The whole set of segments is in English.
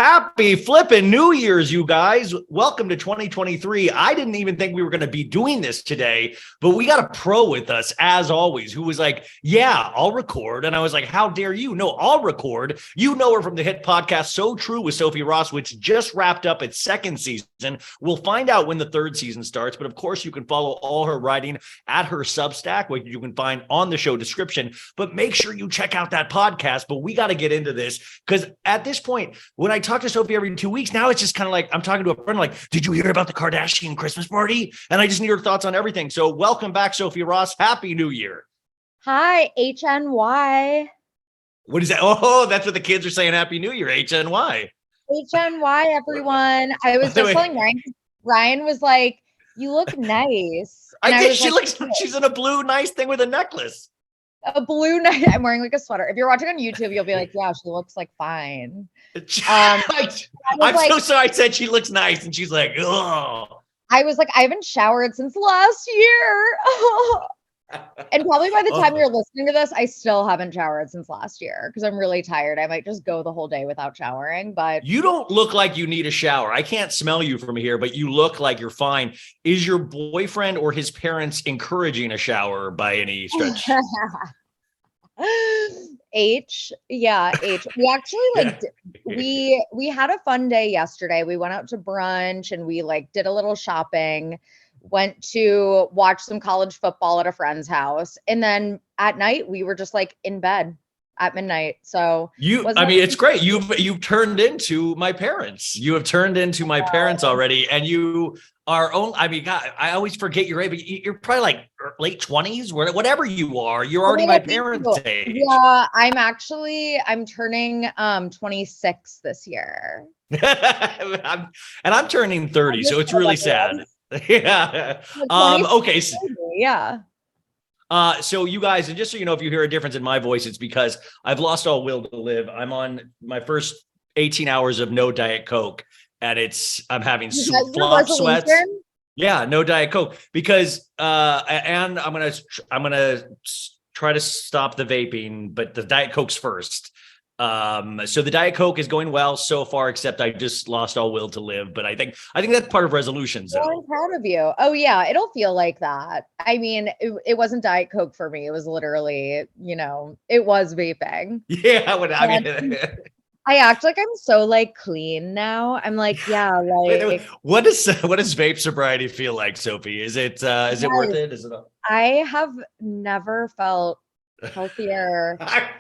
Happy flipping New Year's, you guys. Welcome to 2023. I didn't even think we were going to be doing this today, but we got a pro with us, as always, who was like, yeah, I'll record. And I was like, how dare you? No, I'll record. You know her from the hit podcast So True with Sophie Ross, which just wrapped up its second season. We'll find out when the third season starts. But of course, you can follow all her writing at her Substack, which you can find on the show description. But make sure you check out that podcast. But we got to get into this because at this point, when I talk to Sophie every 2 weeks, now it's just kind of like I'm talking to a friend like, did you hear about the Kardashian Christmas party? And I just need her thoughts on everything. So welcome back, Sophie Ross. Happy New Year. Hi, HNY. What is that? Oh, that's what the kids are saying. Happy New Year, HNY. HNY, everyone. I was just telling Ryan was like, you look nice. And I think she's in a blue nice thing with a necklace. A blue night. I'm wearing like a sweater. If you're watching on YouTube, you'll be like, yeah, she looks like fine. I'm so sorry. I said she looks nice, and she's like, oh. I was like, I haven't showered since last year. And probably by the time you're listening to this, I still haven't showered since last year because I'm really tired. I might just go the whole day without showering. But you don't look like you need a shower. I can't smell you from here, but you look like you're fine. Is your boyfriend or his parents encouraging a shower by any stretch? H. We actually we had a fun day yesterday. We went out to brunch and we did a little shopping, went to watch some college football at a friend's house, and then at night we were just in bed at midnight. So it's great. You've turned into my parents. You have turned into my parents already, and you are only. I mean, God, I always forget your age, but you're probably late 20s, whatever you are. You're already my parents' age. Yeah, I'm turning 26 this year. I'm turning 30, so it's really sad. Yeah. Okay. Yeah. So you guys, and just so you know, if you hear a difference in my voice, it's because I've lost all will to live. I'm on my first 18 hours of no Diet Coke, and I'm having flop sweats. Yeah, no Diet Coke because and I'm gonna try to stop the vaping, but the Diet Coke's first. So the Diet Coke is going well so far, except I just lost all will to live. But I think that's part of resolutions. Well, I'm proud of you. Oh yeah, it'll feel like that. I mean, it wasn't Diet Coke for me. It was literally, it was vaping. Yeah, I act like I'm so clean now. I'm yeah, Wait, what does vape sobriety feel like, Sophie? Is it worth it? Is it? I have never felt healthier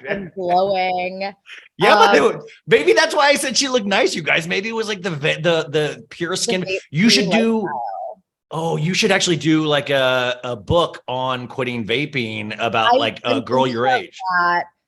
and glowing. Yeah, but maybe that's why I said she looked nice, you guys. Maybe it was the pure skin. You should do. Oh, you should actually do a book on quitting vaping about a girl your age.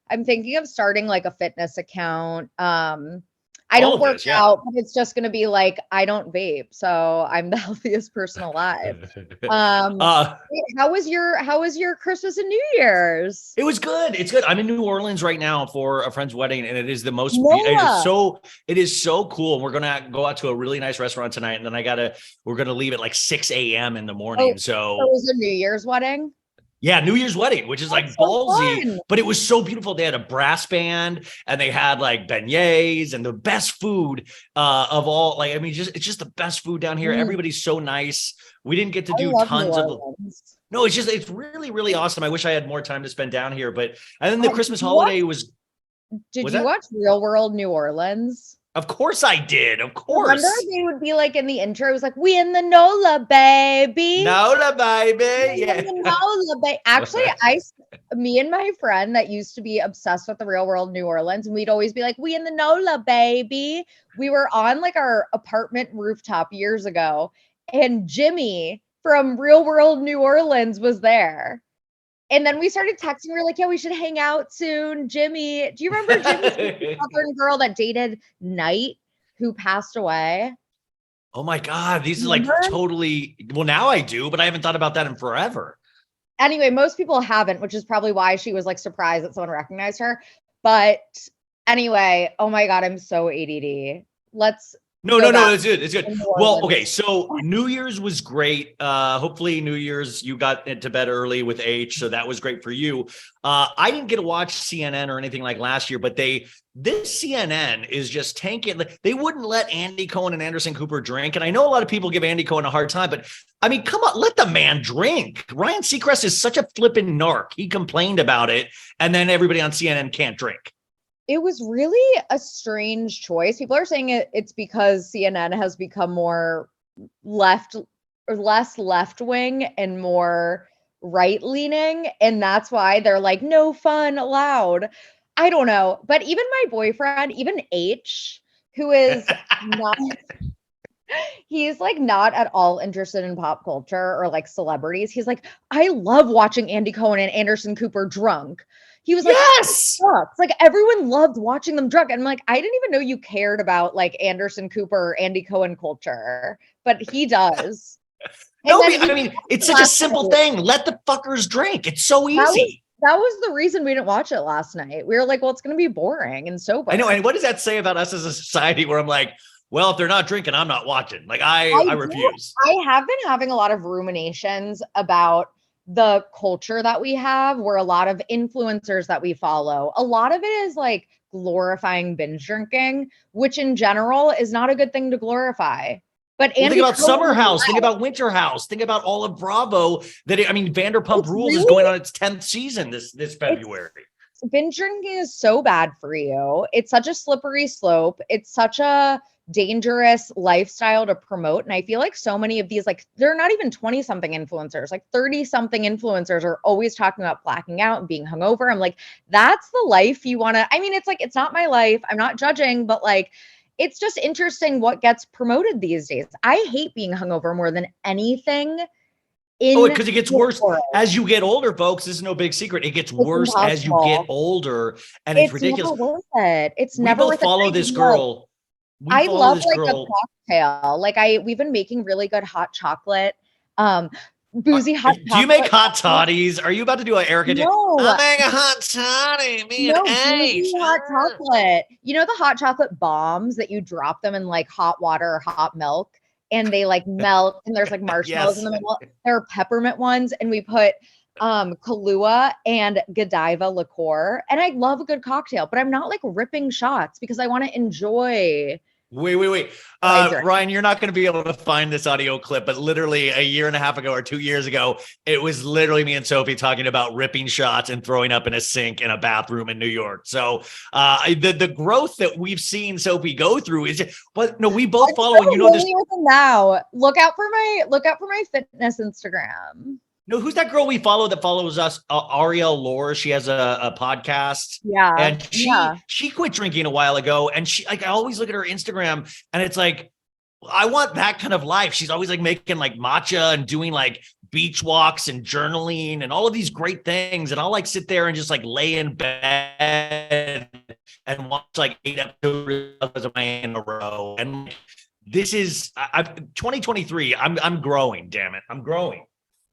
I'm thinking of starting a fitness account. I don't work out, but it's just going to be I don't vape. So I'm the healthiest person alive. How was your Christmas and New Year's? It was good. It's good. I'm in New Orleans right now for a friend's wedding, and it is the most, it is so cool. We're going to go out to a really nice restaurant tonight. And then we're going to leave at 6 a.m. in the morning. So it was a New Year's wedding. Yeah, New Year's wedding, which is ballsy, but it was so beautiful. They had a brass band and they had beignets and the best food of all. It's just the best food down here. Everybody's so nice. We didn't get to do tons of. No, it's really, really awesome. I wish I had more time to spend down here, and then the Christmas holiday was. Did you watch Real World New Orleans? Of course I did. Of course. Remember they would be in the intro, it was we in the NOLA, baby. NOLA, baby. Yeah. NOLA, baby. Actually, me and my friend that used to be obsessed with the Real World New Orleans, and we'd always be we in the NOLA, baby. We were on our apartment rooftop years ago, and Jimmy from Real World New Orleans was there. And then we started texting. We were yeah, we should hang out soon. Jimmy, do you remember Jimmy's southern girl that dated Knight who passed away? Oh my God. These are totally, well, now I do, but I haven't thought about that in forever. Anyway, most people haven't, which is probably why she was surprised that someone recognized her. But anyway, oh my God, I'm so ADD. No, go no, no. back It's good. It's good. to New Well, Orleans. okay. So New Year's was great. Hopefully New Year's you got into bed early with H, so that was great for you. I didn't get to watch CNN or anything like last year, but this CNN is just tanking. They wouldn't let Andy Cohen and Anderson Cooper drink, and I know a lot of people give Andy Cohen a hard time, but I mean, come on, let the man drink. Ryan Seacrest is such a flippin' narc. He complained about it, and then everybody on CNN can't drink. It was really a strange choice. People are saying it's because CNN has become more left or less left wing and more right leaning. And that's why they're like, no fun allowed. I don't know. But even my boyfriend, even H, who is not, he's like not at all interested in pop culture or like celebrities. He's like, I love watching Andy Cohen and Anderson Cooper drunk. He was like, yes, sucks. Like everyone loved watching them drunk. And I'm like, I didn't even know you cared about like Anderson Cooper, Andy Cohen culture, but he does. No, I mean, it's such a simple thing. Let the fuckers drink. It's so easy. That was the reason we didn't watch it last night. We were like, well, it's going to be boring and sober. I know. And what does that say about us as a society where I'm like, well, if they're not drinking, I'm not watching. Like I refuse. I have been having a lot of ruminations about the culture that we have, where a lot of influencers that we follow, a lot of it is like glorifying binge drinking, which in general is not a good thing to glorify. But think about Summer House, think about Winter House, think about all of Bravo. Vanderpump Rules is going on its 10th season this February. Binge drinking is so bad for you. It's such a slippery slope. It's such a dangerous lifestyle to promote. And I feel like so many of these, like, they're not even 20-something influencers, like 30-something influencers are always talking about blacking out and being hungover. I'm like, that's the life you want to, I mean, it's like, it's not my life. I'm not judging, but like, it's just interesting what gets promoted these days. I hate being hungover more than anything. Because it gets worse as you get older, folks. This is no big secret. It gets worse as you get older, and it's ridiculous. Never worth it. It's never worth it. Follow this girl. I love like a cocktail. Like we've been making really good hot chocolate. Boozy hot chocolate. Do you make hot toddies? Are you about to do an Erica? No. I make a hot toddy. Hot chocolate. You know the hot chocolate bombs that you drop them in like hot water or hot milk and they like melt and there's like marshmallows in the middle. There are peppermint ones and we put Kahlua and Godiva liqueur. And I love a good cocktail, but I'm not like ripping shots because I want to enjoy. Wait. Ryan, you're not going to be able to find this audio clip, but literally a year and a half ago or 2 years ago, it was literally me and Sophie talking about ripping shots and throwing up in a sink in a bathroom in New York. So the growth that we've seen Sophie go through is, but no, we both follow. And you know this now. Look out for my fitness Instagram. No, who's that girl we follow that follows us? Ariel Lore. She has a podcast. Yeah. And she quit drinking a while ago. And she, like, I always look at her Instagram and it's like, I want that kind of life. She's always like making like matcha and doing like beach walks and journaling and all of these great things. And I'll like sit there and just like lay in bed and watch like 8 episodes of in a row. And this is 2023. I'm growing, damn it. I'm growing.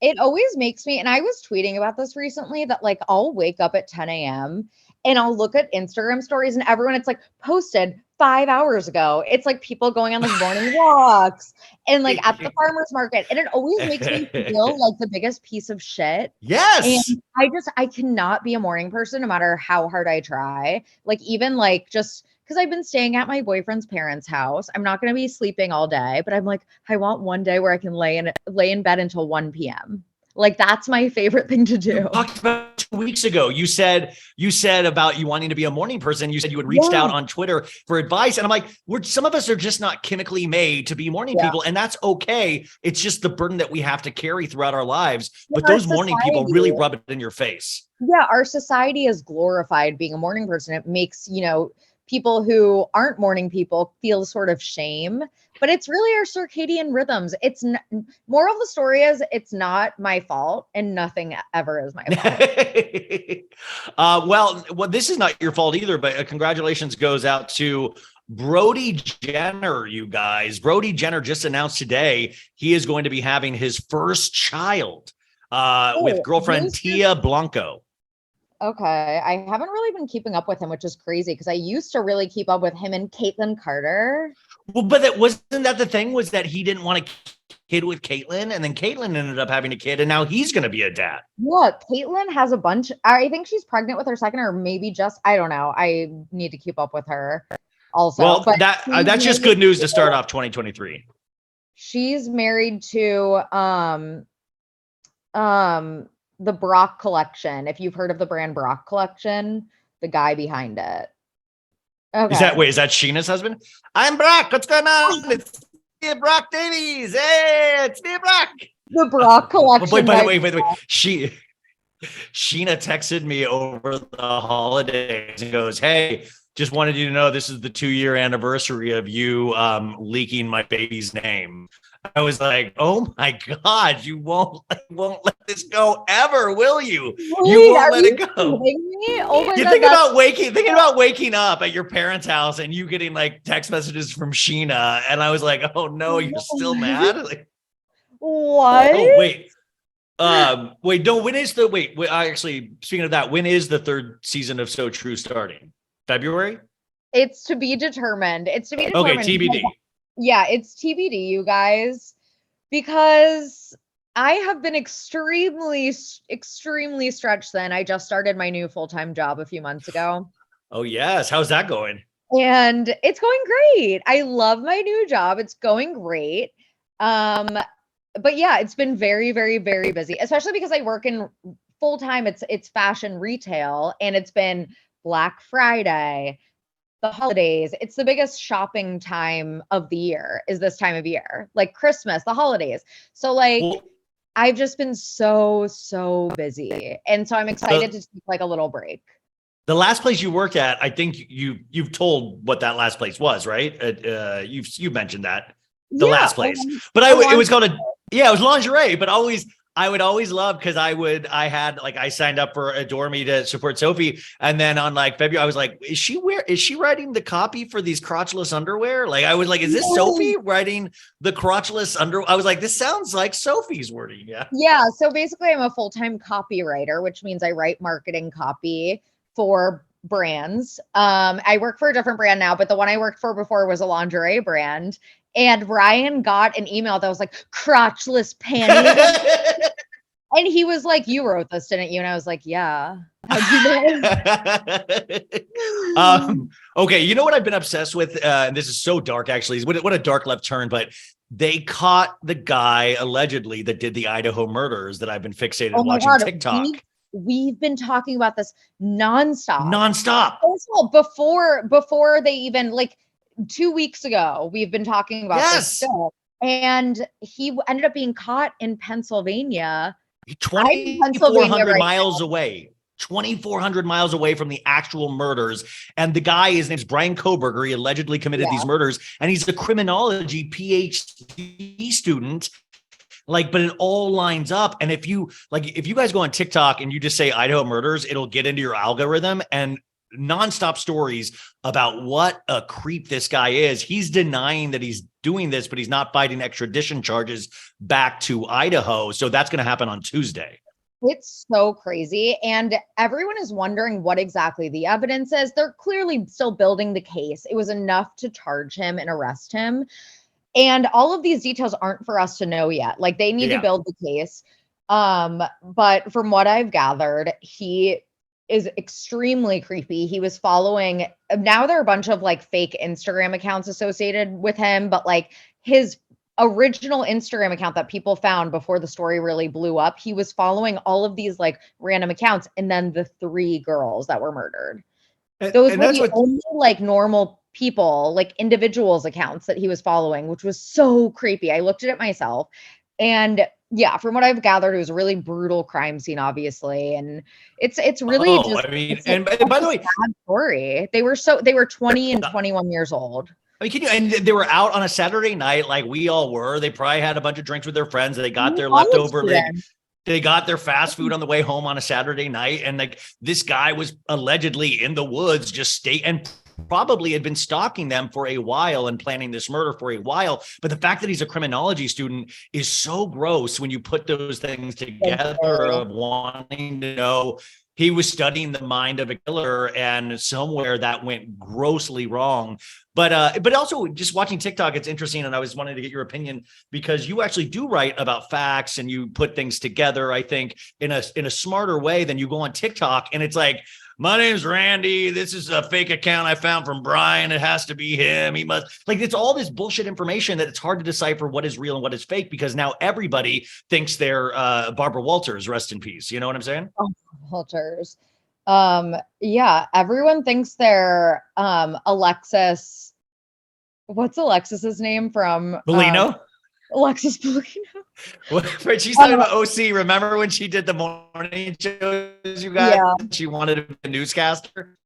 It always makes me, and I was tweeting about this recently, that like I'll wake up at 10 a.m. and I'll look at Instagram stories and everyone, it's like posted 5 hours ago. It's like people going on like morning walks and like at the farmer's market. And it always makes me feel like the biggest piece of shit. Yes. And I cannot be a morning person no matter how hard I try. Like even like just because I've been staying at my boyfriend's parents' house. I'm not going to be sleeping all day, but I'm like, I want one day where I can lay in bed until 1 p.m. Like that's my favorite thing to do. You talked about 2 weeks ago. You said about you wanting to be a morning person. You said you had reached out on Twitter for advice. And I'm like, some of us are just not chemically made to be morning people. And that's okay. It's just the burden that we have to carry throughout our lives. But those morning people really rub it in your face. Yeah. Our society has glorified being a morning person. It makes, people who aren't morning people feel sort of shame, but it's really our circadian rhythms. It's moral of the story is it's not my fault and nothing ever is my fault. Well, this is not your fault either, but congratulations goes out to Brody Jenner, you guys. Brody Jenner just announced today he is going to be having his first child with girlfriend Tia Blanco. Okay. I haven't really been keeping up with him, which is crazy because I used to really keep up with him and Caitlyn Carter. Well, but that wasn't that the thing was that he didn't want a kid with Caitlyn, and then Caitlyn ended up having a kid, and now he's going to be a dad. Look, Caitlyn has a bunch. I think she's pregnant with her second, or maybe just, I don't know. I need to keep up with her also. Well, but that's just good news to start off 2023. She's married to the Brock collection. If you've heard of the brand Brock collection, the guy behind it. Okay. Is that Sheena's husband? I'm Brock. What's going on? It's me, Brock Davies. Hey, it's me, Brock. The Brock collection. Wait, by the way, Sheena texted me over the holidays and goes, "Hey, just wanted you to know this is the 2-year anniversary of you leaking my baby's name." I was like, "Oh my God, you won't let this go ever, will you? You won't let it go." Oh my You God, thinking about waking up at your parents' house and you getting like text messages from Sheena, and I was like, "Oh no, you're still mad?" Like, what? oh wait. No, actually, speaking of that, when is the 3rd season of So True starting? February? It's to be determined. Okay, TBD. Yeah, it's TBD, you guys, because I have been extremely stretched thin. I just started my new full-time job a few months ago. Oh yes. How's that going? And it's going great. I love my new job. It's going great. But yeah, it's been very, very, very busy, especially because I work in full-time. It's fashion retail, and it's been Black Friday, the holidays. It's the biggest shopping time of the year is this time of year, like Christmas, the holidays. So I've just been so busy. And so I'm excited to take like a little break. The last place you worked at, I think you've told what that last place was, right? You've mentioned that last place, but it was called it was lingerie, but I would always love, because I signed up for Adore Me to support Sophie. And then on like February, I was like, is she writing the copy for these crotchless underwear? Like, I was like, is this Sophie writing the crotchless underwear? I was like, this sounds like Sophie's wording. Yeah. Yeah. So basically I'm a full-time copywriter, which means I write marketing copy for brands. I work for a different brand now, but the one I worked for before was a lingerie brand. And Ryan got an email that was like, crotchless panties. And he was like, you wrote this, didn't you? And I was like, yeah. How'd you know? Okay. You know what I've been obsessed with? And this is so dark, actually. What a dark left turn, but they caught the guy allegedly that did the Idaho murders that I've been fixated on watching TikTok. We've been talking about this nonstop. First of all, before they even, like 2 weeks ago, we've been talking about this still. And he ended up being caught in Pennsylvania. 2,400 miles away. 2,400 miles away from the actual murders. And the guy, his name's Brian Koberger. He allegedly committed these murders, and he's a criminology PhD student. Like, but it all lines up. And if you guys go on TikTok and you just say Idaho murders, it'll get into your algorithm and nonstop stories about what a creep this guy is. He's denying that he's doing this, but he's not fighting extradition charges back to Idaho. So that's going to happen on Tuesday. It's so crazy. And everyone is wondering what exactly the evidence is. They're clearly still building the case. It was enough to charge him and arrest him. And all of these details aren't for us to know yet. Like, they need to build the case. But from what I've gathered, he is extremely creepy. He was following, now there are a bunch of like fake Instagram accounts associated with him, but like his original Instagram account that people found before the story really blew up, he was following all of these like random accounts, and then the 3 girls that were murdered. Those were the only like normal people, like individuals accounts that he was following, which was so creepy. I looked at it myself, and yeah, from what I've gathered, it was a really brutal crime scene, obviously. And it's really and by the way, sad story. They were 20 and 21 years old. I mean, and they were out on a Saturday night, like we all were. They probably had a bunch of drinks with their friends. They got their leftover, they got their fast food on the way home on a Saturday night. And like, this guy was allegedly in the woods, just probably had been stalking them for a while and planning this murder for a while. But the fact that he's a criminology student is so gross when you put those things together of wanting to know he was studying the mind of a killer and somewhere that went grossly wrong. But also just watching TikTok, it's interesting. And I was wanting to get your opinion because you actually do write about facts and you put things together, I think, in a smarter way than you go on TikTok. And it's like, my name's Randy. This is a fake account I found from Brian. It has to be him. He must, like, it's all this bullshit information that it's hard to decipher what is real and what is fake because now everybody thinks they're Barbara Walters, rest in peace. You know what I'm saying? Oh, Walters. Yeah, everyone thinks they're Alexis. What's Alexis's name from Bellino? Alexis Bellino. She's talking about OC. Remember when she did the morning shows, you guys? Yeah. She wanted to be a newscaster.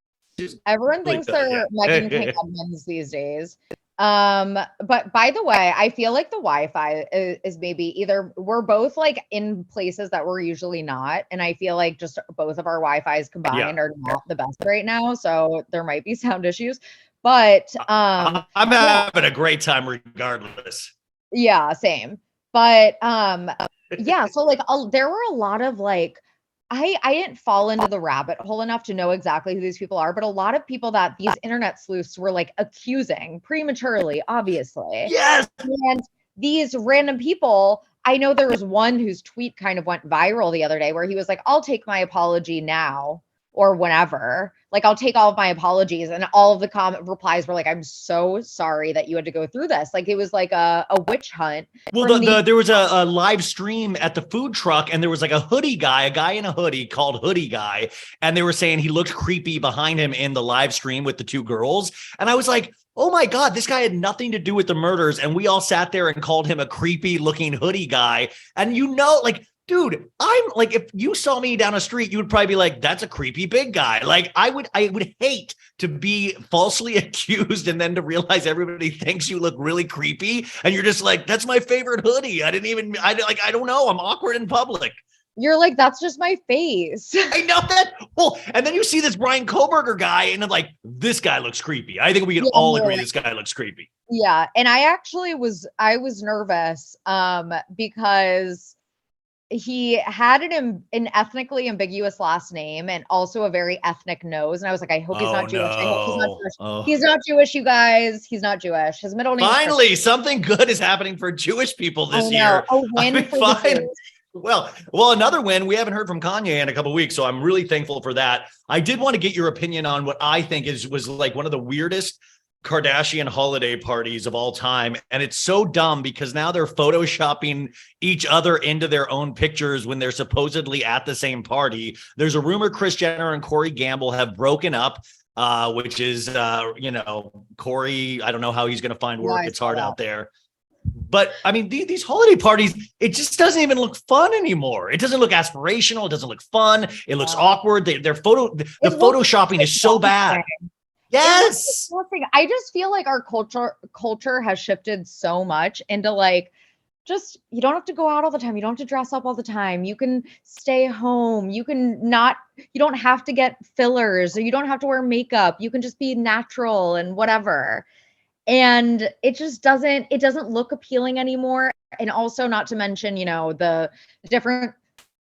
Everyone thinks they're Megan King Edmonds these days. But by the way, I feel like the Wi-Fi is maybe either we're both like in places that we're usually not, and I feel like just both of our Wi-Fi's combined are not the best right now, so there might be sound issues. But I'm having a great time regardless. Yeah, same. But yeah, so like there were a lot of like I didn't fall into the rabbit hole enough to know exactly who these people are, but a lot of people that these internet sleuths were like accusing prematurely, obviously. Yes. And these random people, I know there was one whose tweet kind of went viral the other day where he was like, I'll take my apology now or whenever. Like, I'll take all of my apologies. And all of the comment replies were like, I'm so sorry that you had to go through this. Like, it was like a witch hunt. Well, there was a live stream at the food truck and there was like a guy in a hoodie called Hoodie Guy. And they were saying he looked creepy behind him in the live stream with the two girls. And I was like, oh my God, this guy had nothing to do with the murders. And we all sat there and called him a creepy looking hoodie guy. And you know, like, dude, I'm like, if you saw me down a street, you would probably be like, that's a creepy big guy. Like I would hate to be falsely accused and then to realize everybody thinks you look really creepy. And you're just like, that's my favorite hoodie. I don't know. I'm awkward in public. You're like, that's just my face. I know that. Well, and then you see this Brian Koberger guy and I'm like, this guy looks creepy. I think we can all agree this guy looks creepy. Yeah. And I was nervous because he had an ethnically ambiguous last name and also a very ethnic nose. And I was like, I hope he's not Jewish. I hope he's not Jewish. He's not Jewish, you guys. He's not Jewish. His middle name. Finally, something good is happening for Jewish people this year. A win for the Jews. Well, another win. We haven't heard from Kanye in a couple of weeks, so I'm really thankful for that. I did want to get your opinion on what I think was like one of the weirdest Kardashian holiday parties of all time. And it's so dumb because now they're photoshopping each other into their own pictures when they're supposedly at the same party. There's a rumor Kris Jenner and Corey Gamble have broken up, which is, Corey, I don't know how he's going to find work. It's hard out there. But I mean, these holiday parties, it just doesn't even look fun anymore. It doesn't look aspirational. It doesn't look fun. It looks awkward. The photoshopping is so bad. Yes. I just feel like our culture has shifted so much into like, just, you don't have to go out all the time. You don't have to dress up all the time. You can stay home. You don't have to get fillers or you don't have to wear makeup. You can just be natural and whatever. And it just doesn't look appealing anymore. And also not to mention, the different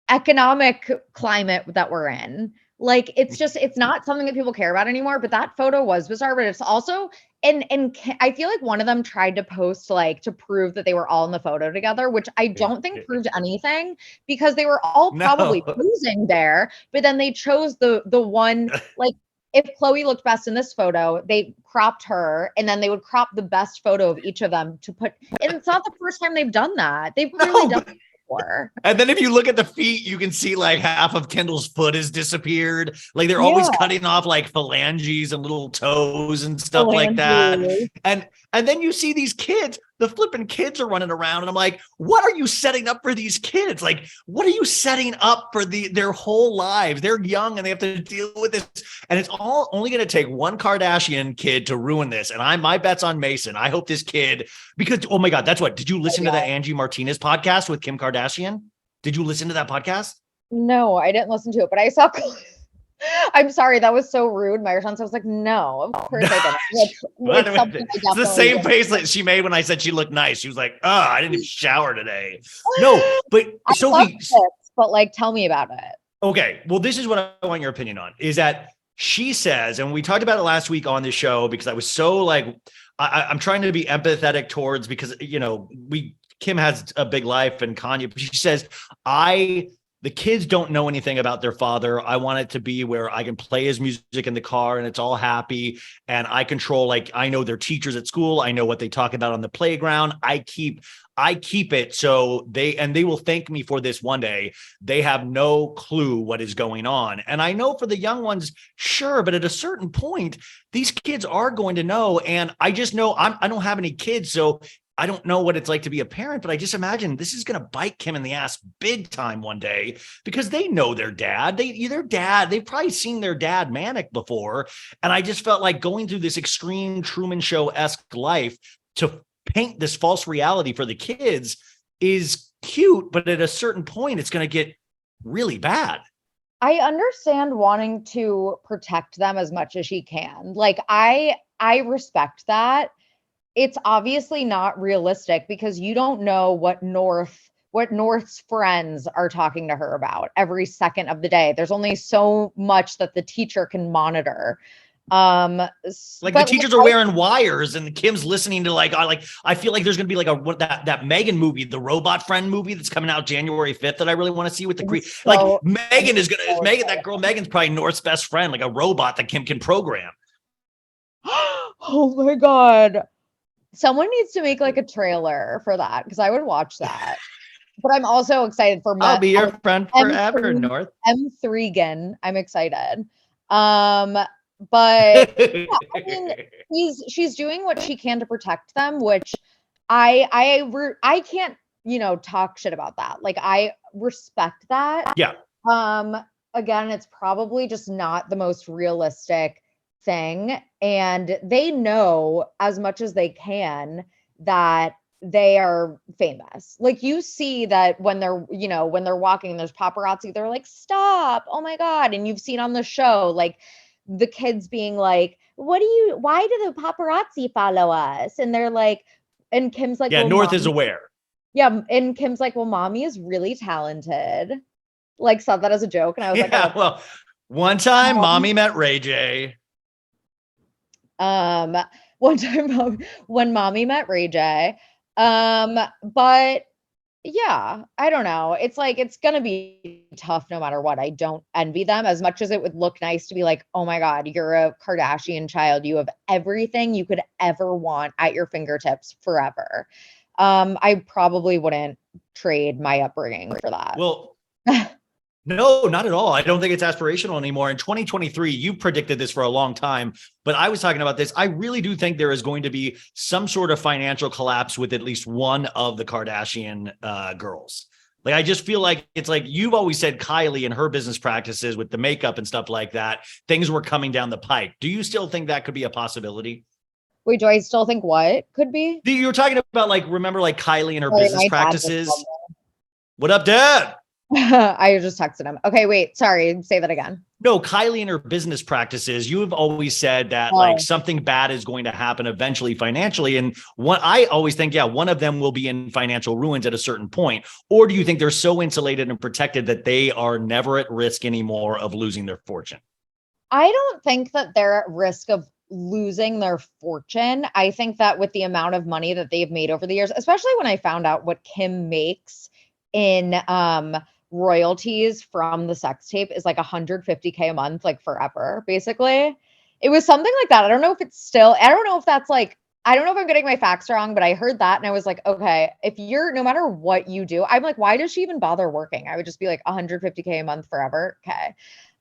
economic climate that we're in. Like, it's not something that people care about anymore, but that photo was bizarre, but it's also, and I feel like one of them tried to post like to prove that they were all in the photo together, which I don't think proved anything because they were all probably posing there, but then they chose the one, like if Khloe looked best in this photo, they cropped her and then they would crop the best photo of each of them to put, and it's not the first time they've done that. They've clearly done it. And then if you look at the feet, you can see like half of Kendall's foot has disappeared. Like they're always cutting off like phalanges and little toes and stuff like that. And then you see these kids, the flipping kids are running around and I'm like, what are you setting up for these kids? Like, what are you setting up for their whole lives? They're young and they have to deal with this. And it's all only going to take one Kardashian kid to ruin this. And my bet's on Mason. I hope this kid, because, oh my God, that's what, did you listen to the Angie Martinez podcast with Kim Kardashian? Did you listen to that podcast? No, I didn't listen to it, but I saw I'm sorry, that was so rude. My response was like, no, of course I didn't. It's something I It's the definitely same did. face that she made when I said she looked nice. She was like, oh, I didn't even shower today. No, but I love Sophie, this, but like, tell me about it. okay, well, this is what I want your opinion on, is that she says, and we talked about it last week on the show because I was so like, I'm trying to be empathetic towards, because, Kim has a big life and Kanye, but she says, the kids don't know anything about their father. I want it to be where I can play his music in the car and it's all happy. And I control, like, I know their teachers at school. I know what they talk about on the playground. I keep it so they will thank me for this one day. They have no clue what is going on. And I know for the young ones, sure, but at a certain point, these kids are going to know. And I just know I don't have any kids, so I don't know what it's like to be a parent, but I just imagine this is going to bite Kim in the ass big time one day, because they know their dad. They've probably seen their dad manic before. And I just felt like going through this extreme Truman Show-esque life to paint this false reality for the kids is cute, but at a certain point, it's going to get really bad. I understand wanting to protect them as much as she can. Like, I respect that. It's obviously not realistic because you don't know what North's friends are talking to her about every second of the day. There's only so much that the teacher can monitor. Like the teachers are wearing wires and Kim's listening to I feel like there's going to be like that Megan movie, the Robot Friend movie that's coming out January 5th that I really want to see with the Megan's probably North's best friend, like a robot that Kim can program. Oh my God. Someone needs to make like a trailer for that because I would watch that. But I'm also excited for I'll be your friend forever, North. M3gan. I'm excited. But yeah, I mean, she's doing what she can to protect them, which I can't, talk shit about that. Like, I respect that. Yeah. Again, it's probably just not the most realistic thing, and they know as much as they can that they are famous. Like, you see that when they're walking, there's paparazzi, they're like, stop, oh my God. And you've seen on the show, like, the kids being like, why do the paparazzi follow us? And they're like, and Kim's like, yeah, well, North is aware. Yeah. And Kim's like, well, mommy is really talented. Like, said that as a joke. And I was like, oh, well, one time mommy met Ray J. One time when mommy met Ray J. But yeah, I don't know. It's like, it's going to be tough no matter what. I don't envy them as much as it would look nice to be like, oh my God, you're a Kardashian child. You have everything you could ever want at your fingertips forever. I probably wouldn't trade my upbringing for that. Well, no, not at all. I don't think it's aspirational anymore. In 2023, you predicted this for a long time, but I was talking about this. I really do think there is going to be some sort of financial collapse with at least one of the Kardashian girls. Like, I just feel like it's like you've always said Kylie and her business practices with the makeup and stuff like that, things were coming down the pike. Do you still think that could be a possibility? Wait, do I still think what could be? You were talking about, like, remember, like Kylie and her business practices? What up, Dad? I just texted him. Okay, wait, sorry. Say that again. No, Kylie and her business practices. You have always said that like something bad is going to happen eventually financially. And I always think, one of them will be in financial ruins at a certain point. Or do you think they're so insulated and protected that they are never at risk anymore of losing their fortune? I don't think that they're at risk of losing their fortune. I think that with the amount of money that they've made over the years, especially when I found out what Kim makes in royalties from the sex tape is like $150K a month, like forever, basically. It was something like that. I don't know if that's like, I don't know if I'm getting my facts wrong, but I heard that and I was like, okay, no matter what you do, I'm like, why does she even bother working? I would just be like $150K a month forever. Okay.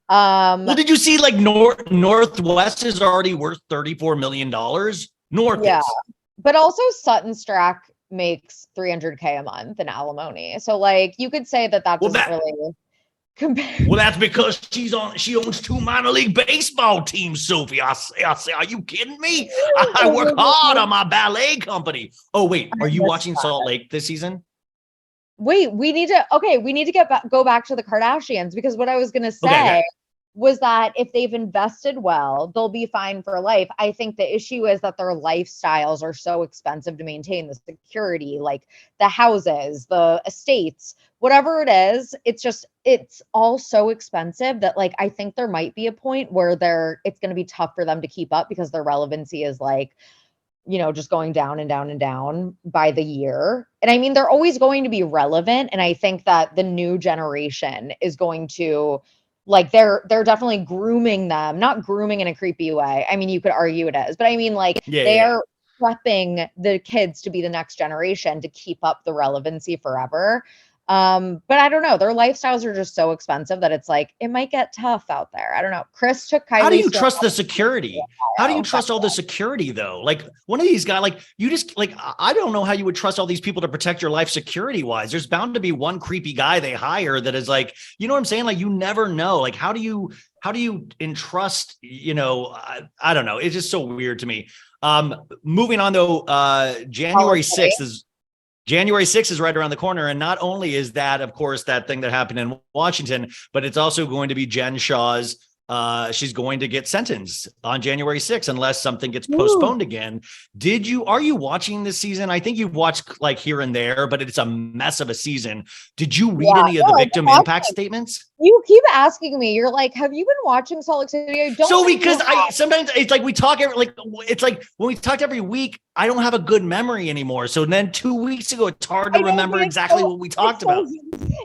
Well, did you see like Northwest is already worth $34 million? North is. But also Sutton Strack makes $300K a month in alimony. So like you could say that doesn't really compare. Well, that's because she owns 2 minor league baseball teams, Sophie. I say, are you kidding me? I work hard on my ballet company. Oh, wait, are you watching Salt Lake this season? Wait, we need to go back to the Kardashians because what I was going to say was that if they've invested well, they'll be fine for life. I think the issue is that their lifestyles are so expensive to maintain, the security, like the houses, the estates, whatever it is. It's all so expensive that like I think there might be a point where it's going to be tough for them to keep up because their relevancy is like, just going down and down and down by the year. And I mean, they're always going to be relevant. And I think that the new generation is going to, like, they're definitely grooming them, not grooming in a creepy way. I mean, you could argue it is, but I mean, like, they are prepping the kids to be the next generation to keep up the relevancy forever. But I don't know. Their lifestyles are just so expensive that it's like, it might get tough out there. I don't know. Chris took Kylie. How do you trust the security? How do you trust all the security though? Like one of these guys, like you just like, I don't know how you would trust all these people to protect your life security wise. There's bound to be one creepy guy they hire that is like, you know what I'm saying? Like you never know. Like, how do you entrust, I don't know. It's just so weird to me. Moving on though, January 6th is right around the corner. And not only is that, of course, that thing that happened in Washington, but it's also going to be Jen Shah's. She's going to get sentenced on January 6th unless something gets postponed again. Are you watching this season? I think you've watched like here and there, but it's a mess of a season. Did you read any of the victim impact statements? You keep asking me. You're like, have you been watching Salt Lake City? I don't. So because sometimes it's like we talk it's like when we talked every week, I don't have a good memory anymore. So then 2 weeks ago, it's hard to remember exactly what we talked about.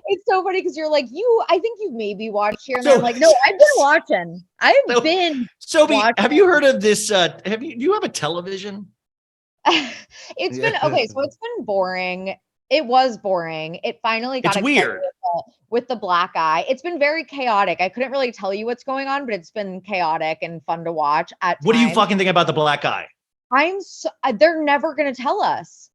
It's so funny because you're like, I think you maybe watched here. And I'm like, no, I've been watching. Sophie, have you heard of this? Do you have a television? It's been okay. So it's been boring. It was boring. It finally got weird with the black eye. It's been very chaotic. I couldn't really tell you what's going on, but it's been chaotic and fun to watch. What do you fucking think about the black eye? They're never going to tell us.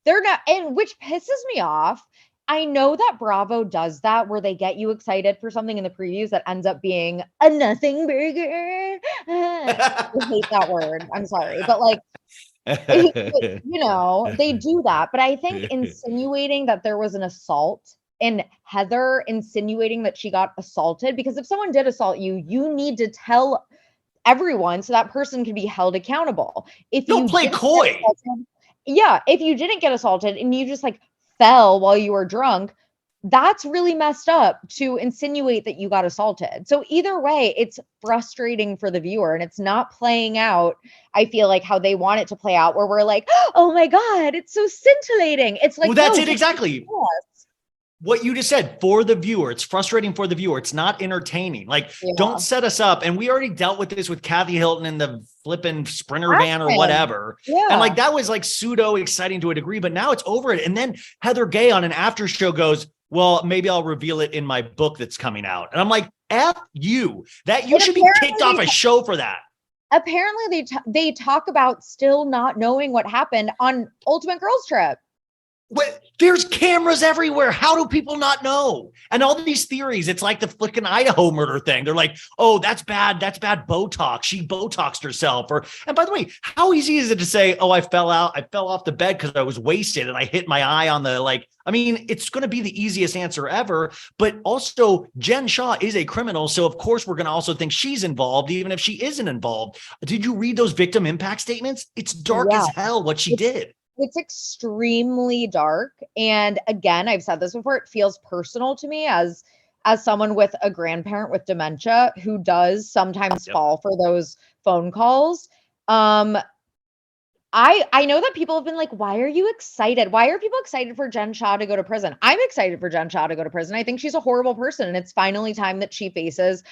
They're not, and which pisses me off. I know that Bravo does that where they get you excited for something in the previews that ends up being a nothing burger. I hate that word. I'm sorry. But like, they do that. But I think insinuating that there was an assault and Heather insinuating that she got assaulted, because if someone did assault you, you need to tell everyone so that person can be held accountable. If you don't play coy. If you didn't get assaulted and you just like fell while you were drunk, that's really messed up to insinuate that you got assaulted. So either way, it's frustrating for the viewer and it's not playing out, I feel like, how they want it to play out, where we're like, oh my God, it's so scintillating. It's like, well, that's it exactly. What you just said, for the viewer, it's frustrating for the viewer. It's not entertaining. Like, don't set us up. And we already dealt with this with Kathy Hilton in the flipping Sprinter van or whatever. Yeah. And like, that was like pseudo exciting to a degree, but now it's over it. And then Heather Gay on an after show goes, well, maybe I'll reveal it in my book that's coming out. And I'm like, F you, that you should be kicked off a show for that. Apparently they talk about still not knowing what happened on Ultimate Girls Trip. There's cameras everywhere. How do people not know? And all these theories, it's like the flicking Idaho murder thing. They're like, oh, that's bad. That's bad Botox. She Botoxed herself. And by the way, how easy is it to say, oh, I fell off the bed because I was wasted and I hit my eye on it's going to be the easiest answer ever. But also Jen Shah is a criminal. So of course we're going to also think she's involved, even if she isn't involved. Did you read those victim impact statements? It's dark as hell what she did. It's extremely dark. And again, I've said this before, it feels personal to me as someone with a grandparent with dementia who does sometimes fall for those phone calls. I know that people have been like, why are you excited? Why are people excited for Jen Shah to go to prison? I'm excited for Jen Shah to go to prison. I think she's a horrible person. And it's finally time that she faces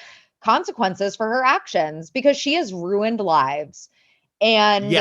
consequences for her actions because she has ruined lives. And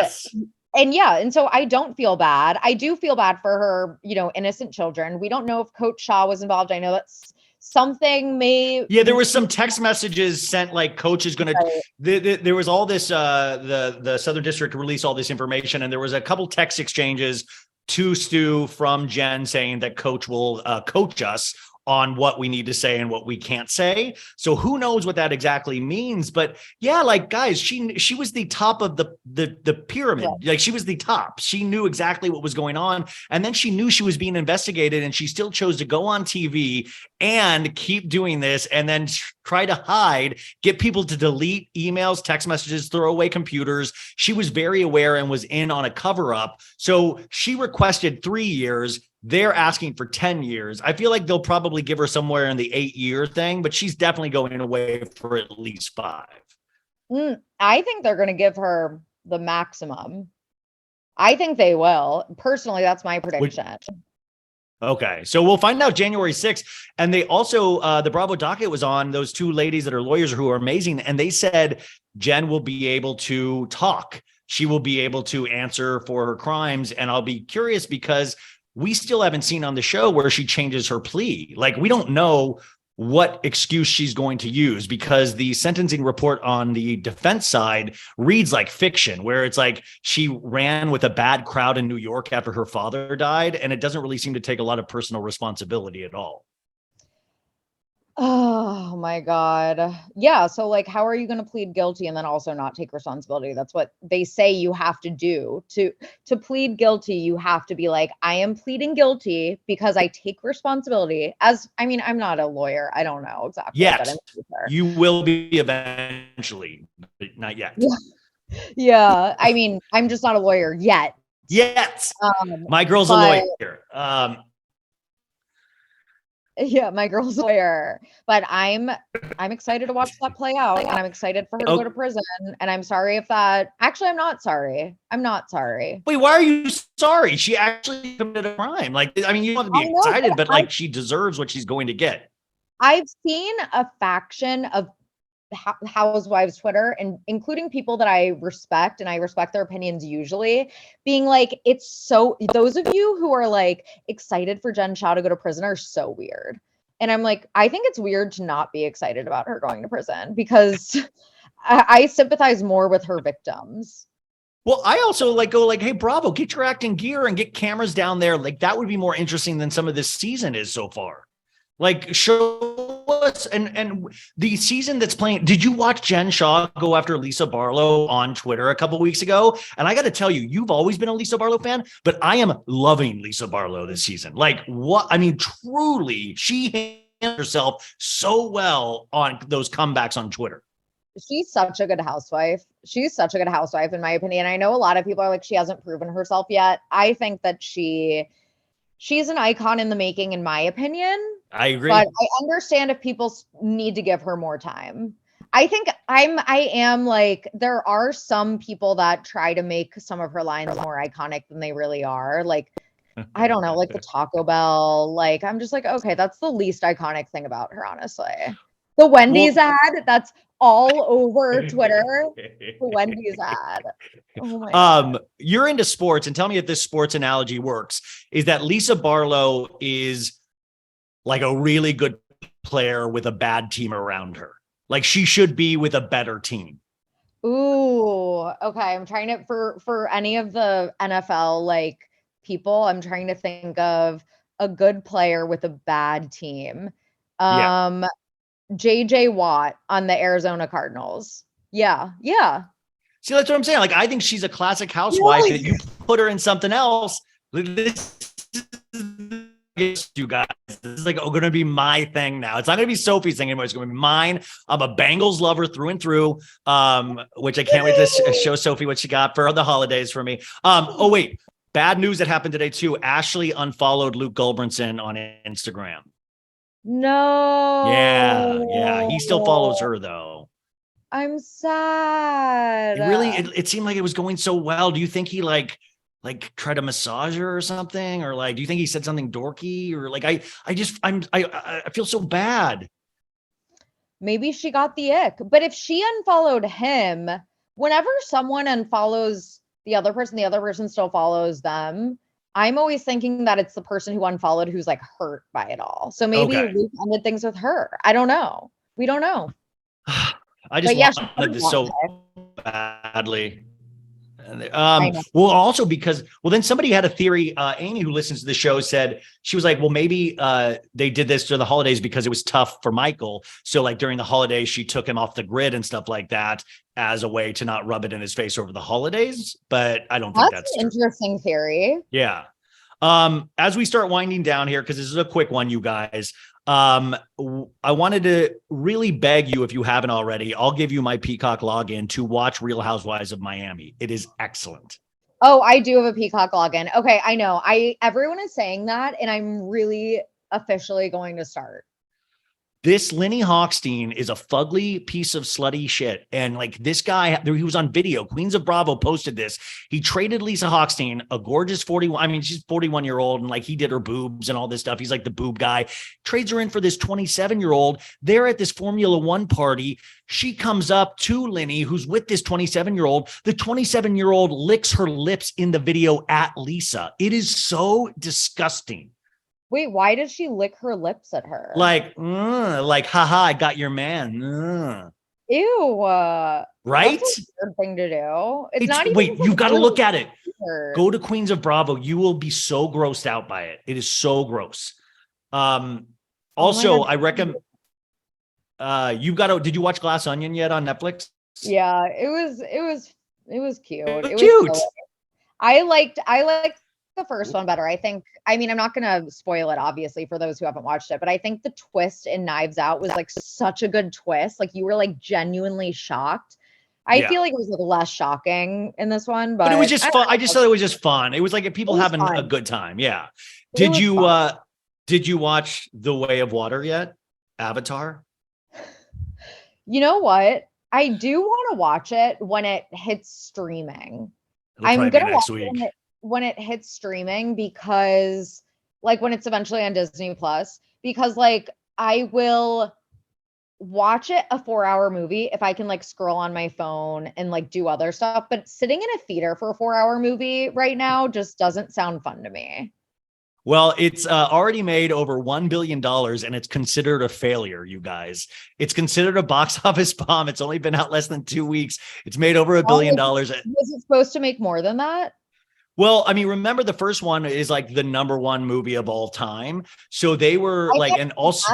and so I don't feel bad. I do feel bad for her, innocent children. We don't know if Coach Shah was involved. I know that's something there was some text messages sent, like Coach is going to, there was all this, the Southern District released all this information. And there was a couple text exchanges to Stu from Jen saying that Coach will coach us on what we need to say and what we can't say. So who knows what that exactly means? But yeah, like guys, she was the top of the pyramid. Yeah. Like she was the top. She knew exactly what was going on. And then she knew she was being investigated and she still chose to go on TV and keep doing this and then try to hide, get people to delete emails, text messages, throw away computers. She was very aware and was in on a cover up. So she requested 3 years. They're asking for 10 years. I feel like they'll probably give her somewhere in the 8-year thing, but she's definitely going away for at least 5. I think they're going to give her the maximum. I think they will. Personally, that's my prediction. Okay. So we'll find out January 6th. And they also, the Bravo docket was on those 2 ladies that are lawyers who are amazing. And they said Jen will be able to talk. She will be able to answer for her crimes. And I'll be curious because we still haven't seen on the show where she changes her plea. Like we don't know what excuse she's going to use because the sentencing report on the defense side reads like fiction, where it's like she ran with a bad crowd in New York after her father died. And it doesn't really seem to take a lot of personal responsibility at all. Oh my God. Yeah. So like, how are you going to plead guilty and then also not take responsibility? That's what they say you have to do to plead guilty. You have to be like, I am pleading guilty because I take responsibility I'm not a lawyer. I don't know exactly. Yes, you will be eventually, but not yet. Yeah. I mean, I'm just not a lawyer yet. My girl's a lawyer. Yeah, my girl's a lawyer, but I'm excited to watch that play out and I'm excited for her to go to prison. And I'm sorry if that actually, I'm not sorry. Wait, why are you sorry? She actually committed a crime. Like, I mean, you don't have to be excited, but like she deserves what she's going to get. I've seen a faction of Housewives Twitter and including people that I respect and I respect their opinions usually being like, it's so those of you who are like excited for Jen Shah to go to prison are so weird. And I'm like, I think it's weird to not be excited about her going to prison because I sympathize more with her victims. Well, I also go hey, Bravo, get your acting gear and get cameras down there. Like that would be more interesting than some of this season is so far. Like show us and the season that's playing. Did you watch Jen Shah go after Lisa Barlow on Twitter a couple weeks ago? And I got to tell you, you've always been a Lisa Barlow fan, but I am loving Lisa Barlow this season. Like what? I mean, truly, she handled herself so well on those comebacks on Twitter. She's such a good housewife. In my opinion. I know a lot of people are like, she hasn't proven herself yet. I think that she's an icon in the making, in my opinion. I agree. But I understand if people need to give her more time. I think I am like, there are some people that try to make some of her lines more iconic than they really are. Like, I don't know, like the Taco Bell. Like, I'm just like, okay, that's the least iconic thing about her, honestly. The Wendy's ad, that's all over Twitter. The Wendy's ad. Oh my God. You're into sports, and tell me if this sports analogy works. Is that Lisa Barlow is like a really good player with a bad team around her? Like she should be with a better team. Ooh, okay. I'm trying to for any of the NFL like people, I'm trying to think of a good player with a bad team. JJ Watt on the Arizona Cardinals. Yeah. See, that's what I'm saying. Like, I think she's a classic housewife that you put her in something else. You guys, this is like going to be my thing now. It's not going to be Sophie's thing anymore. It's going to be mine. I'm a Bengals lover through and through, which I can't wait to show Sophie what she got for the holidays for me. Oh, wait. Bad news that happened today, too. Ashley unfollowed Luke Gulbranson on Instagram. No. Yeah. He still follows her, though. I'm sad. It seemed like it was going so well. Do you think he like try to massage her or something? Or like, do you think he said something dorky? Or like, I feel so bad. Maybe she got the ick. But if she unfollowed him, whenever someone unfollows the other person still follows them, I'm always thinking that it's the person who unfollowed who's like hurt by it all. So maybe Luke ended things with her. I don't know. We don't know. I just wanted this so badly. I know. Well, also because, then somebody had a theory. Amy, who listens to the show, said, she was like, well, maybe they did this during the holidays because it was tough for Michael. So like during the holidays, she took him off the grid and stuff like that as a way to not rub it in his face over the holidays. But I don't think that's an interesting theory. Yeah. As we start winding down here, because this is a quick one, you guys, I wanted to really beg you, if you haven't already, I'll give you my Peacock login to watch Real Housewives of Miami. It is excellent. Oh, I do have a Peacock login. Okay, I know. Everyone is saying that, and I'm really officially going to start. This Lenny Hochstein is a fugly piece of slutty shit. And like this guy, he was on video. Queens of Bravo posted this. He traded Lisa Hochstein, a gorgeous 41. I mean, she's 41-year-old, and like he did her boobs and all this stuff. He's like the boob guy. Trades her in for this 27-year-old. They're at this Formula One party. She comes up to Lenny, who's with this 27-year-old. The 27-year-old licks her lips in the video at Lisa. It is so disgusting. Wait, why did she lick her lips at her? Like, haha, I got your man. Ew. Right? That's a weird thing to do. It's not even. Wait, you've got to look at it. Go to Queens of Bravo. You will be so grossed out by it. It is so gross. Also, I recommend. Did you watch Glass Onion yet on Netflix? Yeah, it was cute. It was cute. Silly. I liked the first one better. I'm not gonna spoil it, obviously, for those who haven't watched it, but I think the twist in Knives Out was like such a good twist. Like you were like genuinely shocked. I feel like it was like less shocking in this one, but it was just fun. I just thought it was just fun. It was like people having a good time. Yeah. Did you watch The Way of Water yet? Avatar? You know what? I do want to watch it when it hits streaming. I'm gonna watch it when it hits streaming, because like when it's eventually on Disney Plus, because like I will watch it a 4-hour movie if I can like scroll on my phone and like do other stuff. But sitting in a theater for a 4-hour movie right now just doesn't sound fun to me. Well, it's already made over $1 billion and it's considered a failure, you guys. It's considered a box office bomb. It's only been out less than 2 weeks. It's made over $1 billion. Was it supposed to make more than that? Well, I mean, remember the first one is like the #1 movie of all time. So they were like, and also,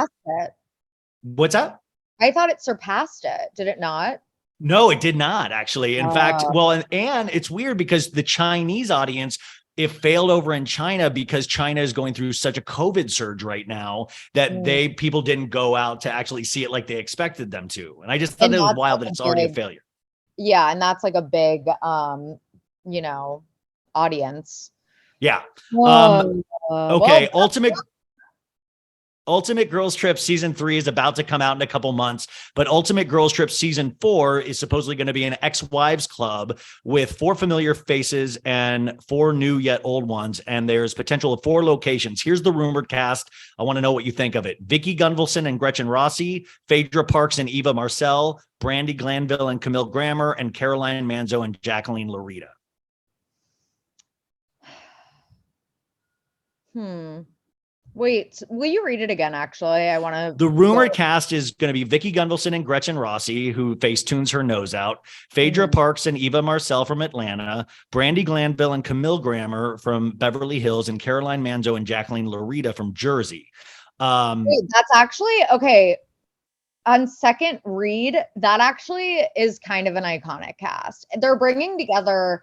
what's that? I thought it surpassed it. Did it not? No, it did not actually. In fact, well, and it's weird because the Chinese audience, it failed over in China because China is going through such a COVID surge right now that people didn't go out to actually see it like they expected them to. And I just thought it was wild that it's already a failure. Yeah. And that's like a big, audience. Yeah. Okay. Ultimate Girls Trip season 3 is about to come out in a couple months, but Ultimate Girls Trip season 4 is supposedly going to be an ex-wives club with 4 familiar faces and 4 new yet old ones. And there's potential of 4 locations. Here's the rumored cast. I want to know what you think of it. Vicky Gunvalson and Gretchen Rossi, Phaedra Parks and Eva Marcel, Brandi Glanville and Camille Grammer, and Caroline Manzo and Jacqueline Larita. Wait, will you read it again? Actually, I want to. The rumored cast is going to be Vicky Gunvalson and Gretchen Rossi, who facetunes her nose out, Phaedra Parks and Eva Marcel from Atlanta, Brandi Glanville and Camille Grammer from Beverly Hills, and Caroline Manzo and Jacqueline Larita from Jersey. Wait, that's actually okay. On second read, that actually is kind of an iconic cast. They're bringing together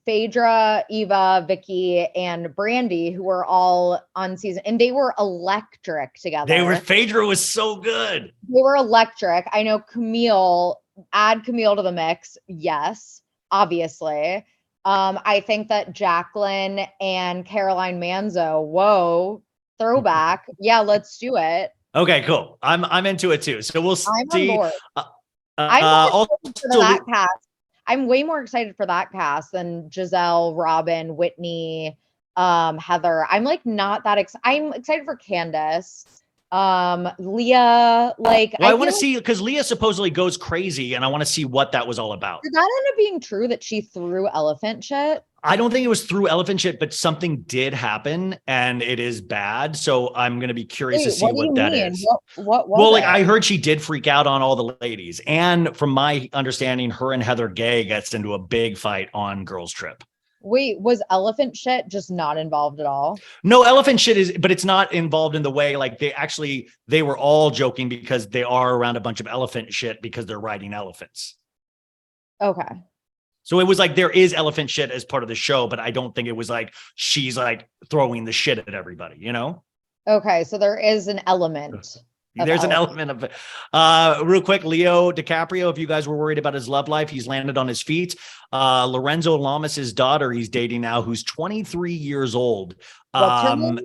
Phaedra, Eva, Vicky, and Brandi, who were all on season, and they were electric together. Phaedra was so good. They were electric. I know Camille, add Camille to the mix. Yes, obviously. I think that Jacqueline and Caroline Manzo, whoa, throwback. Yeah, let's do it. Okay, cool. I'm into it too. So we'll see. I'm on board. That cast. I'm way more excited for that cast than Giselle, Robin, Whitney, Heather. I'm like not that excited. I'm excited for Candace. Leah, like, Well, I want to see, because Leah supposedly goes crazy, and I want to see what that was all about. did that end up being true that she threw elephant shit? I don't think it was through elephant shit, but something did happen, and it is bad. So I'm going to be curious to see what that is. What was Well, like it? I heard she did freak out on all the ladies. And from my understanding, her and Heather Gay gets into a big fight on Girls Trip. Wait, was elephant shit just not involved at all? No, elephant shit is, but it's not involved in the way, like they were all joking because they are around a bunch of elephant shit because they're riding elephants. Okay. So it was like there is elephant shit as part of the show, but I don't think it was like she's like throwing the shit at everybody, you know? Okay, so there is an element. There's an element of it. Real quick, Leo DiCaprio, if you guys were worried about his love life, he's landed on his feet. Lorenzo Lamas's daughter he's dating now, who's 23 years old. What's her name?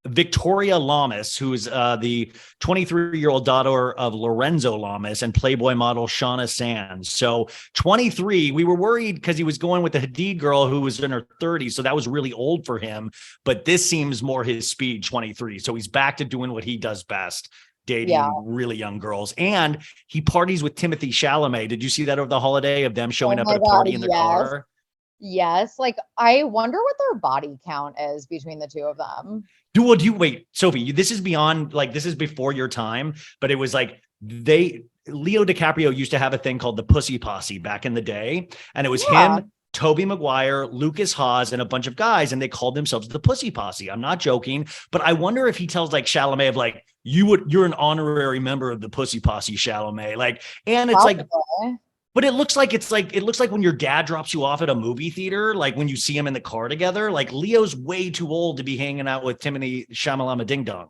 Victoria Lamas, who's the 23-year-old daughter of Lorenzo Lamas and Playboy model Shauna Sands. So 23, we were worried because he was going with the Hadid girl who was in her 30s. So that was really old for him. But this seems more his speed, 23. So he's back to doing what he does best, dating really young girls. And he parties with Timothy Chalamet. Did you see that over the holiday of them showing up at a party in their car? Yes. Like, I wonder what their body count is between the two of them. Do you wait, Sophie, this is beyond, like, this is before your time, but it was like Leo DiCaprio used to have a thing called the Pussy Posse back in the day. And it was him, Tobey Maguire, Lucas Haas, and a bunch of guys. And they called themselves the Pussy Posse. I'm not joking, but I wonder if he tells like Chalamet of like, you're an honorary member of the Pussy Posse, Chalamet. Like, and it's like, but it looks like when your dad drops you off at a movie theater, like when you see him in the car together, like Leo's way too old to be hanging out with Timothy Chalamet Ding Dong.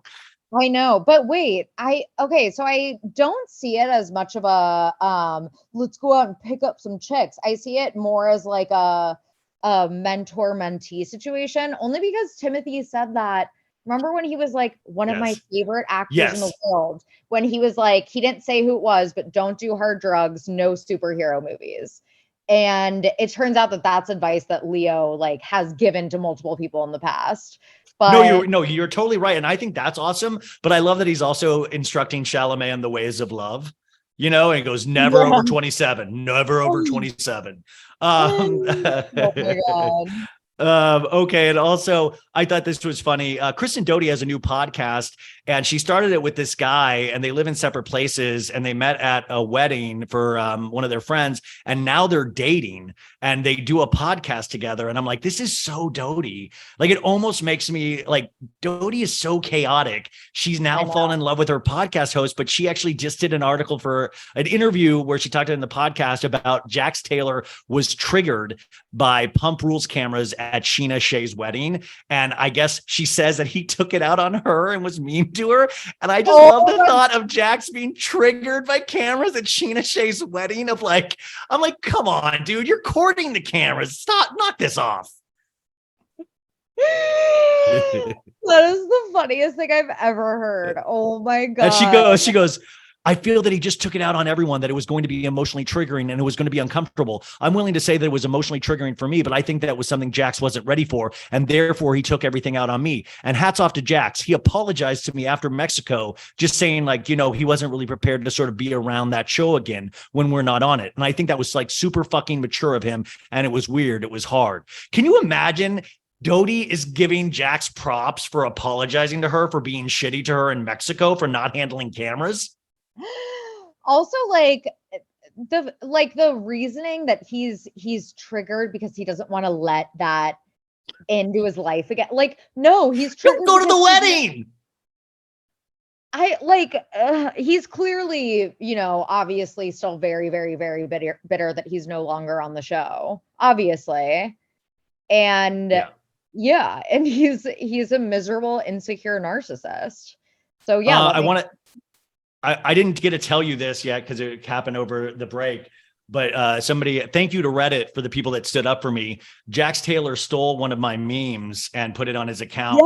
I know, but wait, so I don't see it as much of a let's go out and pick up some chicks. I see it more as like a mentor-mentee situation, only because Timothy said that. Remember when he was like one of my favorite actors in the world, when he was like, he didn't say who it was, but don't do hard drugs, no superhero movies. And it turns out that that's advice that Leo like has given to multiple people in the past. But you're totally right. And I think that's awesome. But I love that he's also instructing Chalamet on the ways of love, you know, and he goes, never over 27, never over 27. Oh my God. Okay. And also I thought this was funny. Kristen Doty has a new podcast and she started it with this guy and they live in separate places and they met at a wedding for one of their friends. And now they're dating and they do a podcast together. And I'm like, this is so Doty. Like, it almost makes me like, Doty is so chaotic. She's now fallen in love with her podcast host, but she actually just did an article for an interview where she talked in the podcast about Jax Taylor was triggered by Pump Rules cameras at Sheena Shea's wedding. And I guess she says that he took it out on her and was mean to her. And I just love the thought of Jax being triggered by cameras at Sheena Shea's wedding of like, I'm like, come on, dude, you're courting the cameras. Stop, knock this off. That is the funniest thing I've ever heard. Oh my God. And she goes, I feel that he just took it out on everyone, that it was going to be emotionally triggering and it was going to be uncomfortable. I'm willing to say that it was emotionally triggering for me, but I think that was something Jax wasn't ready for. And therefore he took everything out on me. And hats off to Jax. He apologized to me after Mexico, just saying like, you know, he wasn't really prepared to sort of be around that show again when we're not on it. And I think that was like super fucking mature of him. And it was weird. It was hard. Can you imagine Doty is giving Jax props for apologizing to her for being shitty to her in Mexico for not handling cameras? Also, like the reasoning that he's triggered because he doesn't want to let that into his life again. Like, no, he's triggered. Don't go to the wedding. He's clearly, you know, obviously still very, very, very bitter that he's no longer on the show, obviously. And and he's a miserable, insecure narcissist. So I didn't get to tell you this yet because it happened over the break, but thank you to Reddit for the people that stood up for me. Jax Taylor stole one of my memes and put it on his account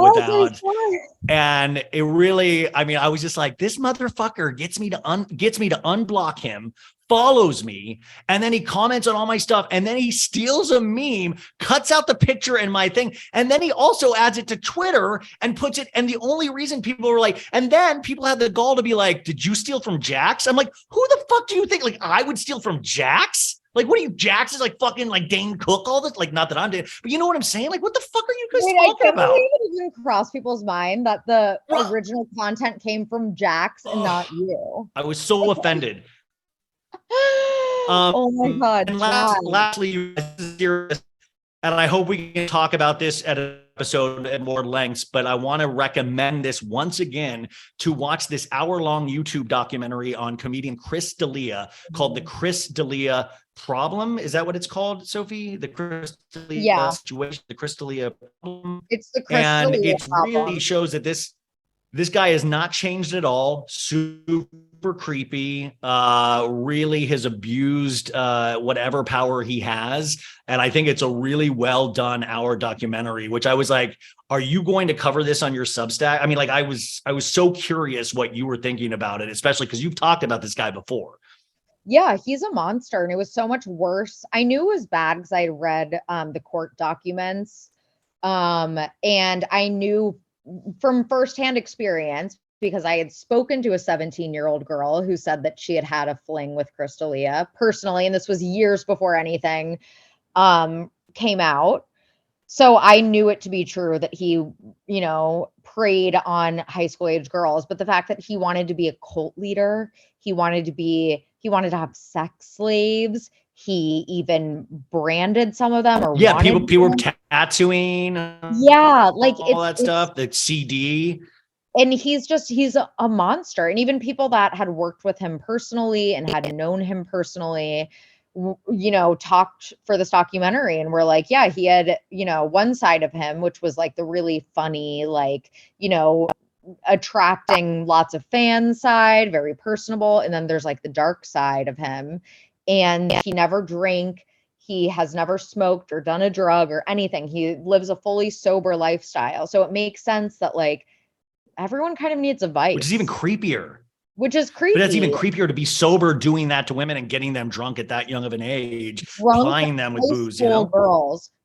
and it really, I mean, I was just like, this motherfucker gets me to unblock him, follows me, and then he comments on all my stuff, and then he steals a meme, cuts out the picture and my thing, and then he also adds it to Twitter and puts it. And the only reason people were like, and then people had the gall to be like, did you steal from Jax? I'm like, who the fuck do you think like I would steal from Jax? Like, what are you, Jax is like fucking like Dane Cook, all this? Like, not that I'm doing, but you know what I'm saying? Like, what the fuck are you guys talking about? I can't even cross people's mind that the original content came from Jax and not you. I was so offended. Oh my God. And lastly, you guys, and I hope we can talk about this at an episode at more lengths, but I want to recommend this once again to watch this hour-long YouTube documentary on comedian Chris D'Elia called The Chris D'Elia Problem. Is that what it's called, Sophie? The Chris D'Elia situation, the Chris D'Elia problem. It's the Chris D'Elia problem. Really shows that this guy has not changed at all. Super creepy. Really has abused whatever power he has. And I think it's a really well done hour documentary, which I was like, are you going to cover this on your Substack? I mean, like I was so curious what you were thinking about it, especially because you've talked about this guy before. Yeah, he's a monster, and it was so much worse. I knew it was bad because I had read the court documents, and I knew from firsthand experience, because I had spoken to a 17-year-old girl who said that she had a fling with Chris D'Elia personally, and this was years before anything came out. So I knew it to be true that he, preyed on high school age girls. But the fact that he wanted to be a cult leader, he wanted to have sex slaves. He even branded some of them. People were tattooing. Yeah, like all that stuff. The CD. And he's a monster. And even people that had worked with him personally and had known him personally, talked for this documentary and were like, yeah, he had, one side of him, which was like the really funny, like, attracting lots of fans side, very personable. And then there's like the dark side of him. And he never drank. He has never smoked or done a drug or anything. He lives a fully sober lifestyle. So it makes sense that like everyone kind of needs a vice. Which is even creepier. Which is creepy. But that's even creepier to be sober doing that to women and getting them drunk at that young of an age, plying them with booze,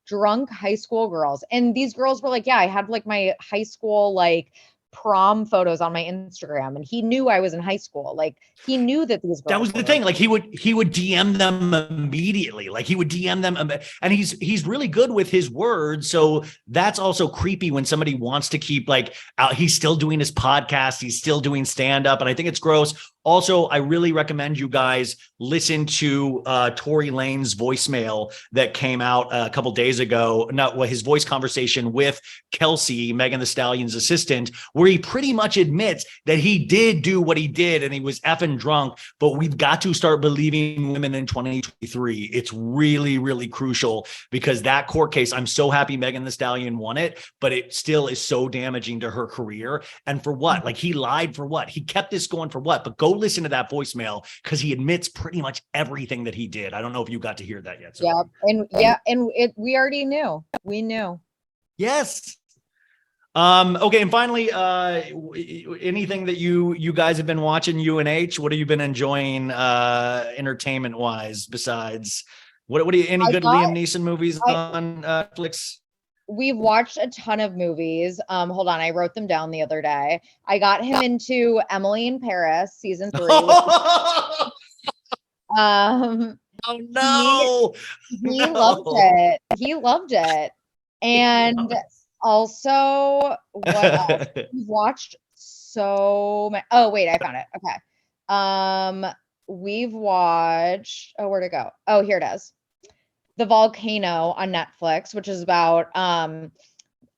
drunk high school girls. And these girls were like, yeah, I had like my high school, like prom photos on my Instagram, and he knew I was in high school. Like he knew that these girls that was the thing. Like he would DM them immediately. Like he would DM them, and he's really good with his words. So that's also creepy when somebody wants to keep like out. He's still doing his podcast. He's still doing stand up, and I think it's gross. Also, I really recommend you guys listen to Tory Lane's voicemail that came out a couple days ago. His voice conversation with Kelsey, Megan Thee Stallion's assistant, where he pretty much admits that he did do what he did and he was effing drunk. But we've got to start believing women in 2023. It's really, really crucial because that court case, I'm so happy Megan Thee Stallion won it, but it still is so damaging to her career. And for what? Like he lied for what? He kept this going for what? But go listen to that voicemail because he admits pretty much everything that he did. I don't know if you got to hear that yet. So. We already knew. We knew. Yes. Okay, and finally, anything that you guys have been watching, UNH? What have you been enjoying entertainment wise besides what do you any good Liam Neeson movies on Netflix? We've watched a ton of movies. Hold on, I wrote them down the other day. I got him into Emily in Paris season 3. Oh no. He loved it. He loved it. And also, what else? We've watched so many. Oh, wait, I found it. Okay. We've watched, where'd it go? Oh, here it is. The Volcano on Netflix, which is about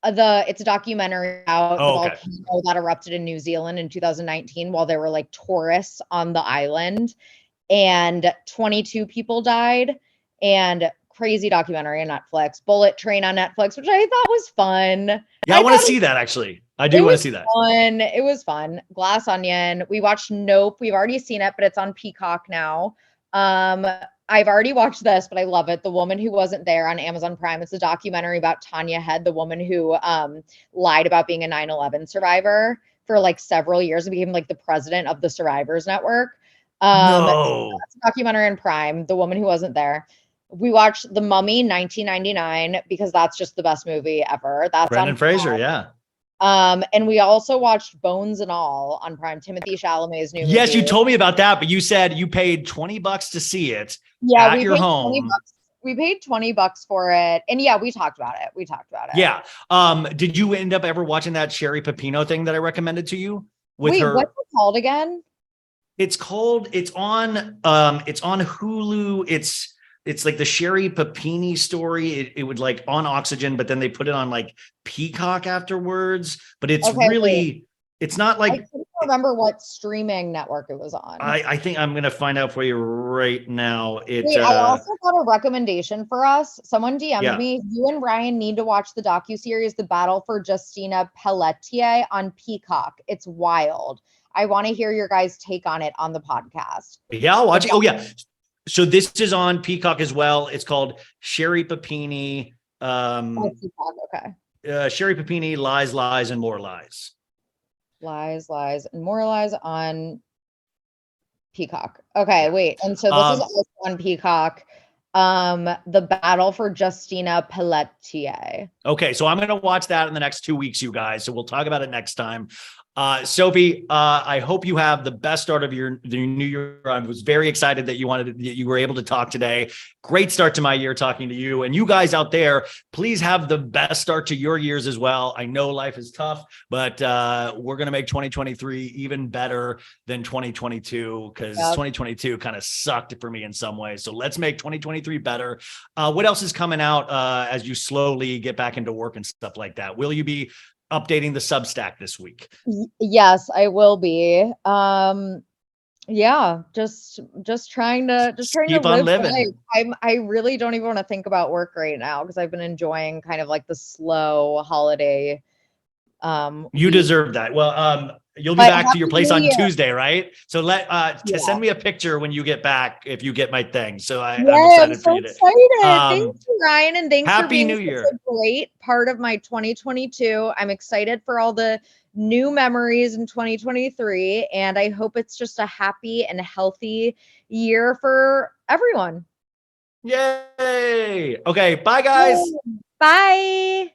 it's a documentary about the volcano that erupted in New Zealand in 2019 while there were like tourists on the island, and 22 people died. And crazy documentary on Netflix. Bullet Train on Netflix, which I thought was fun. Yeah, I want to see that actually. I do want to see that. Fun. It was fun. Glass Onion. We watched Nope. We've already seen it, but it's on Peacock now. I've already watched this, but I love it. The Woman Who Wasn't There on Amazon Prime. It's a documentary about Tanya Head, the woman who lied about being a 9/11 survivor for like several years and became like the president of the Survivors Network. No. That's a documentary in Prime, The Woman Who Wasn't There. We watched The Mummy 1999 because that's just the best movie ever. That's Brendan on Fraser, Prime. yeah. And we also watched Bones and All on Prime, Timothy Chalamet's new movie. Yes, you told me about that, but you said you paid $20 to see it Yeah, at your home. We paid $20 for it. And yeah, we talked about it. Yeah. Did you end up ever watching that Sherry Pepino thing that I recommended to you with her? What's it called again? It's on Hulu. It's like the Sherry Papini story. It would like on Oxygen, but then they put it on like Peacock afterwards. But it's it's not like, I couldn't remember what streaming network it was on. I think I'm gonna find out for you right now. I also got a recommendation for us. Someone DM'd me. You and Ryan need to watch the docuseries The Battle for Justina Pelletier on Peacock. It's wild. I want to hear your guys' take on it on the podcast. Yeah, I'll watch it. Oh yeah. So this is on Peacock as well. It's called Sherry Papini. Peacock, okay. Sherry Papini, Lies, Lies, and More Lies. Lies, Lies, and More Lies on Peacock. Okay, wait. And so this is also on Peacock. The Battle for Justina Pelletier. Okay, so I'm going to watch that in the next 2 weeks, you guys. So we'll talk about it next time. Sophie, I hope you have the best start of the new year. I was very excited that you were able to talk today. Great start to my year talking to you, and you guys out there, please have the best start to your years as well. I know life is tough, but we're going to make 2023 even better than 2022 because 2022 kind of sucked for me in some ways. So let's make 2023 better. What else is coming out as you slowly get back into work and stuff like that? Will you be updating the Substack this week? Yes, I will be. Yeah, just trying to keep on living. I really don't even want to think about work right now because I've been enjoying kind of like the slow holiday. You deserve that. Well, you'll be back to your place on Tuesday, right? So send me a picture when you get back if you get my thing. So I'm excited for you to. Thanks, Ryan, and thanks for being New Year. a great part of my 2022. I'm excited for all the new memories in 2023, and I hope it's just a happy and healthy year for everyone. Yay! Okay, bye guys. Bye.